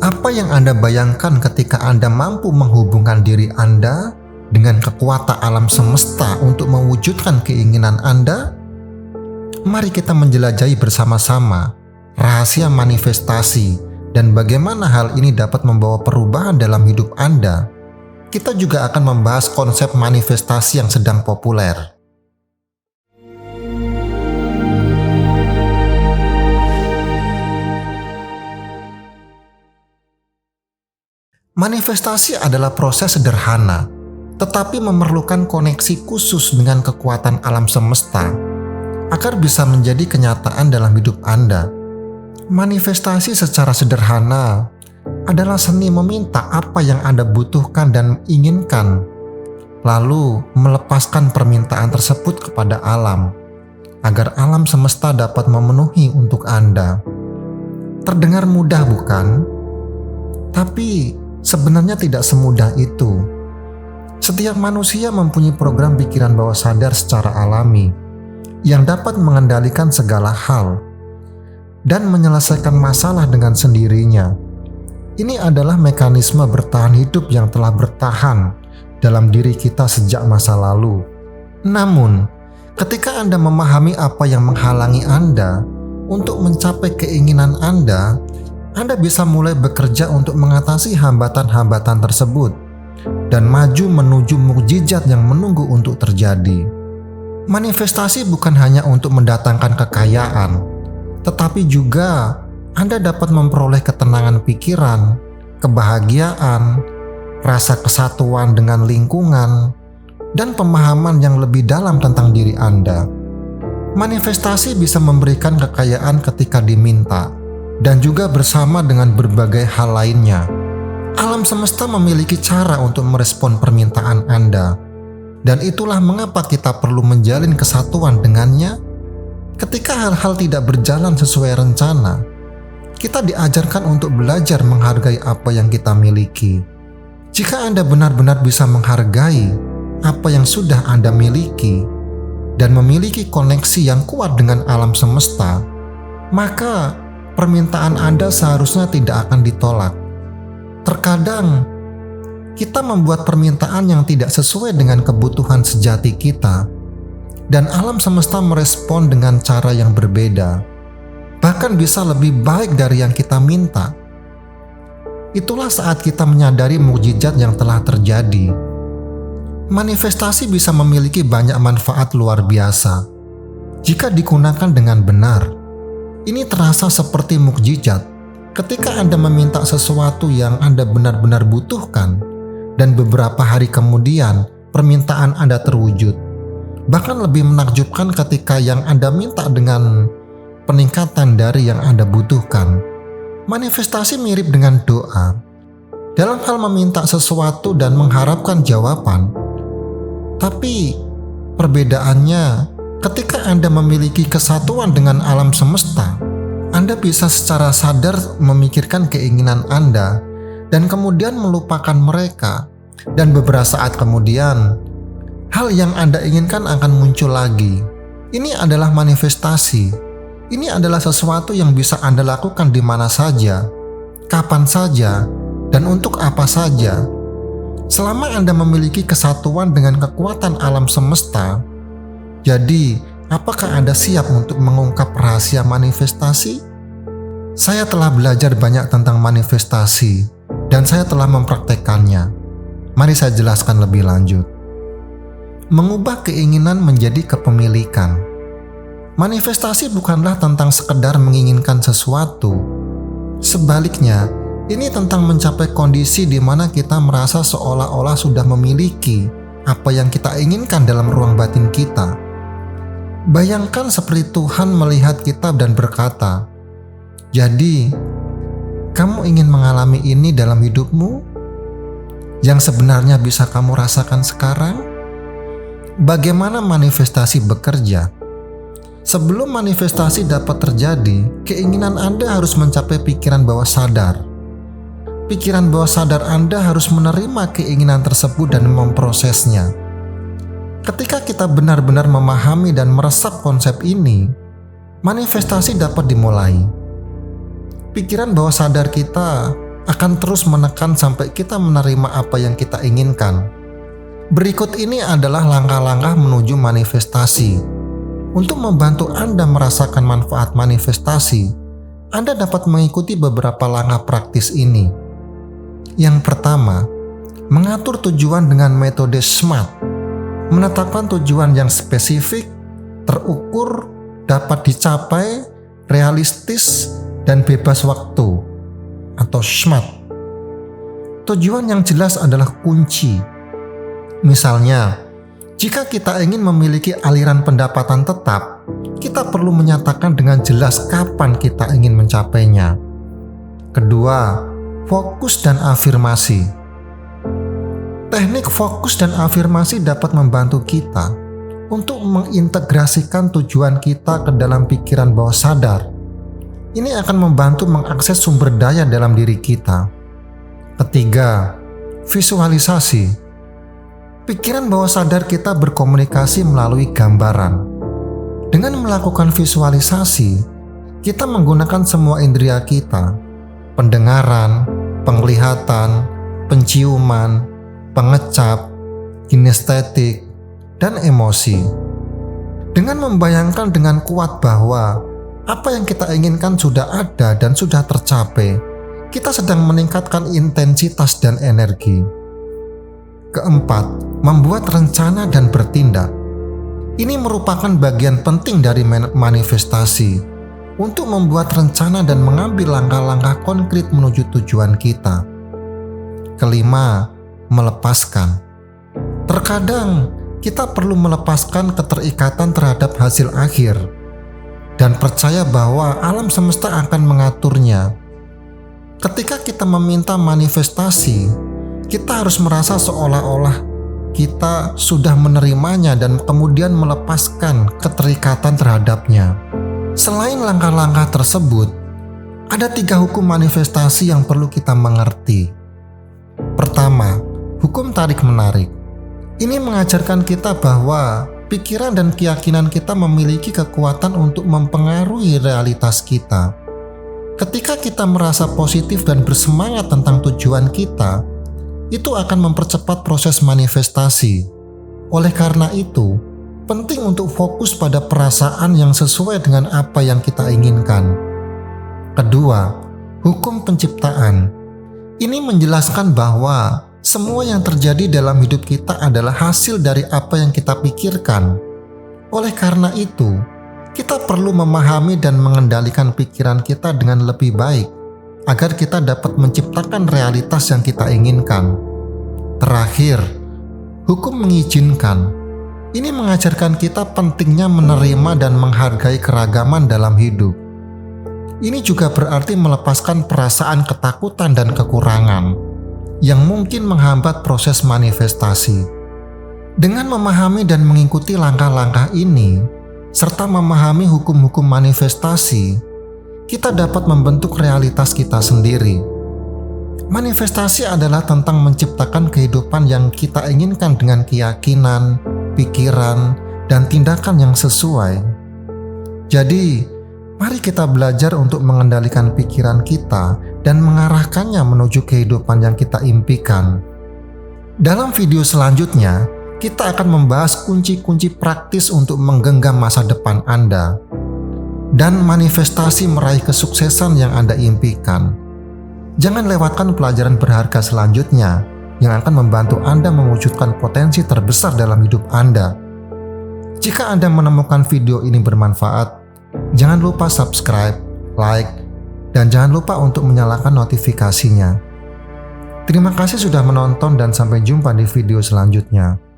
Apa yang Anda bayangkan ketika Anda mampu menghubungkan diri Anda dengan kekuatan alam semesta untuk mewujudkan keinginan Anda? Mari kita menjelajahi bersama-sama rahasia manifestasi dan bagaimana hal ini dapat membawa perubahan dalam hidup Anda. Kita juga akan membahas konsep manifestasi yang sedang populer. Manifestasi adalah proses sederhana, tetapi memerlukan koneksi khusus dengan kekuatan alam semesta agar bisa menjadi kenyataan dalam hidup Anda. Manifestasi secara sederhana adalah seni meminta apa yang Anda butuhkan dan inginkan, lalu melepaskan permintaan tersebut kepada alam, agar alam semesta dapat memenuhi untuk Anda. Terdengar mudah bukan? Tapi sebenarnya tidak semudah itu. Setiap manusia mempunyai program pikiran bawah sadar secara alami yang dapat mengendalikan segala hal dan menyelesaikan masalah dengan sendirinya. Ini adalah mekanisme bertahan hidup yang telah bertahan dalam diri kita sejak masa lalu. Namun, ketika Anda memahami apa yang menghalangi Anda untuk mencapai keinginan Anda bisa mulai bekerja untuk mengatasi hambatan-hambatan tersebut dan maju menuju mukjizat yang menunggu untuk terjadi. Manifestasi bukan hanya untuk mendatangkan kekayaan, tetapi juga Anda dapat memperoleh ketenangan pikiran, kebahagiaan, rasa kesatuan dengan lingkungan, dan pemahaman yang lebih dalam tentang diri Anda. Manifestasi bisa memberikan kekayaan ketika diminta, dan juga bersama dengan berbagai hal lainnya. Alam semesta memiliki cara untuk merespon permintaan Anda, dan itulah mengapa kita perlu menjalin kesatuan dengannya. Ketika hal-hal tidak berjalan sesuai rencana, kita diajarkan untuk belajar menghargai apa yang kita miliki. Jika Anda benar-benar bisa menghargai apa yang sudah Anda miliki dan memiliki koneksi yang kuat dengan alam semesta, maka permintaan Anda seharusnya tidak akan ditolak. Terkadang kita membuat permintaan yang tidak sesuai dengan kebutuhan sejati kita, dan alam semesta merespon dengan cara yang berbeda, bahkan bisa lebih baik dari yang kita minta. Itulah saat kita menyadari mukjizat yang telah terjadi. Manifestasi bisa memiliki banyak manfaat luar biasa jika digunakan dengan benar. Ini terasa seperti mukjizat ketika Anda meminta sesuatu yang Anda benar-benar butuhkan, dan beberapa hari kemudian permintaan Anda terwujud. Bahkan lebih menakjubkan ketika yang Anda minta dengan peningkatan dari yang Anda butuhkan. Manifestasi mirip dengan doa. Dalam hal meminta sesuatu dan mengharapkan jawaban. Tapi perbedaannya, ketika Anda memiliki kesatuan dengan alam semesta, Anda bisa secara sadar memikirkan keinginan Anda dan kemudian melupakan mereka, dan beberapa saat kemudian hal yang Anda inginkan akan muncul lagi. Ini adalah manifestasi. Ini adalah sesuatu yang bisa Anda lakukan di mana saja, kapan saja, dan untuk apa saja. Selama Anda memiliki kesatuan dengan kekuatan alam semesta. Jadi, apakah Anda siap untuk mengungkap rahasia manifestasi? Saya telah belajar banyak tentang manifestasi dan saya telah mempraktekkannya. Mari saya jelaskan lebih lanjut. Mengubah keinginan menjadi kepemilikan. Manifestasi bukanlah tentang sekedar menginginkan sesuatu. Sebaliknya, ini tentang mencapai kondisi di mana kita merasa seolah-olah sudah memiliki apa yang kita inginkan dalam ruang batin kita. Bayangkan seperti Tuhan melihat kita dan berkata, "Jadi, kamu ingin mengalami ini dalam hidupmu? Yang sebenarnya bisa kamu rasakan sekarang?" Bagaimana manifestasi bekerja? Sebelum manifestasi dapat terjadi, keinginan Anda harus mencapai pikiran bawah sadar. Pikiran bawah sadar Anda harus menerima keinginan tersebut dan memprosesnya. Ketika kita benar-benar memahami dan meresap konsep ini, manifestasi dapat dimulai. Pikiran bawah sadar kita akan terus menekan sampai kita menerima apa yang kita inginkan. Berikut ini adalah langkah-langkah menuju manifestasi. Untuk membantu Anda merasakan manfaat manifestasi, Anda dapat mengikuti beberapa langkah praktis ini. Yang pertama, mengatur tujuan dengan metode SMART. Menetapkan tujuan yang spesifik, terukur, dapat dicapai, realistis, dan bebas waktu, atau SMART. Tujuan yang jelas adalah kunci. Misalnya, jika kita ingin memiliki aliran pendapatan tetap, kita perlu menyatakan dengan jelas kapan kita ingin mencapainya. Kedua, fokus dan afirmasi. Teknik fokus dan afirmasi dapat membantu kita untuk mengintegrasikan tujuan kita ke dalam pikiran bawah sadar. Ini akan membantu mengakses sumber daya dalam diri kita. Ketiga, visualisasi. Pikiran bawah sadar kita berkomunikasi melalui gambaran. Dengan melakukan visualisasi, kita menggunakan semua indera kita: pendengaran, penglihatan, penciuman, pengecap, kinestetik, dan emosi. Dengan membayangkan dengan kuat bahwa apa yang kita inginkan sudah ada dan sudah tercapai, kita sedang meningkatkan intensitas dan energi. Keempat, membuat rencana dan bertindak. Ini merupakan bagian penting dari manifestasi, untuk membuat rencana dan mengambil langkah-langkah konkret menuju tujuan kita. Kelima, melepaskan. Terkadang kita perlu melepaskan keterikatan terhadap hasil akhir dan percaya bahwa alam semesta akan mengaturnya. Ketika kita meminta manifestasi, kita harus merasa seolah-olah kita sudah menerimanya dan kemudian melepaskan keterikatan terhadapnya. Selain langkah-langkah tersebut, ada 3 hukum manifestasi yang perlu kita mengerti. Pertama, hukum tarik-menarik. Ini mengajarkan kita bahwa pikiran dan keyakinan kita memiliki kekuatan untuk mempengaruhi realitas kita. Ketika kita merasa positif dan bersemangat tentang tujuan kita, itu akan mempercepat proses manifestasi. Oleh karena itu, penting untuk fokus pada perasaan yang sesuai dengan apa yang kita inginkan. Kedua, hukum penciptaan. Ini menjelaskan bahwa semua yang terjadi dalam hidup kita adalah hasil dari apa yang kita pikirkan. Oleh karena itu, kita perlu memahami dan mengendalikan pikiran kita dengan lebih baik agar kita dapat menciptakan realitas yang kita inginkan. Terakhir, hukum mengizinkan. Ini mengajarkan kita pentingnya menerima dan menghargai keragaman dalam hidup. Ini juga berarti melepaskan perasaan ketakutan dan kekurangan yang mungkin menghambat proses manifestasi. Dengan memahami dan mengikuti langkah-langkah ini, serta memahami hukum-hukum manifestasi, kita dapat membentuk realitas kita sendiri. Manifestasi adalah tentang menciptakan kehidupan yang kita inginkan dengan keyakinan, pikiran, dan tindakan yang sesuai. Jadi, mari kita belajar untuk mengendalikan pikiran kita dan mengarahkannya menuju kehidupan yang kita impikan. Dalam video selanjutnya, kita akan membahas kunci-kunci praktis untuk menggenggam masa depan Anda dan manifestasi meraih kesuksesan yang Anda impikan. Jangan lewatkan pelajaran berharga selanjutnya yang akan membantu Anda mewujudkan potensi terbesar dalam hidup Anda. Jika Anda menemukan video ini bermanfaat, jangan lupa subscribe, like, dan jangan lupa untuk menyalakan notifikasinya. Terima kasih sudah menonton dan sampai jumpa di video selanjutnya.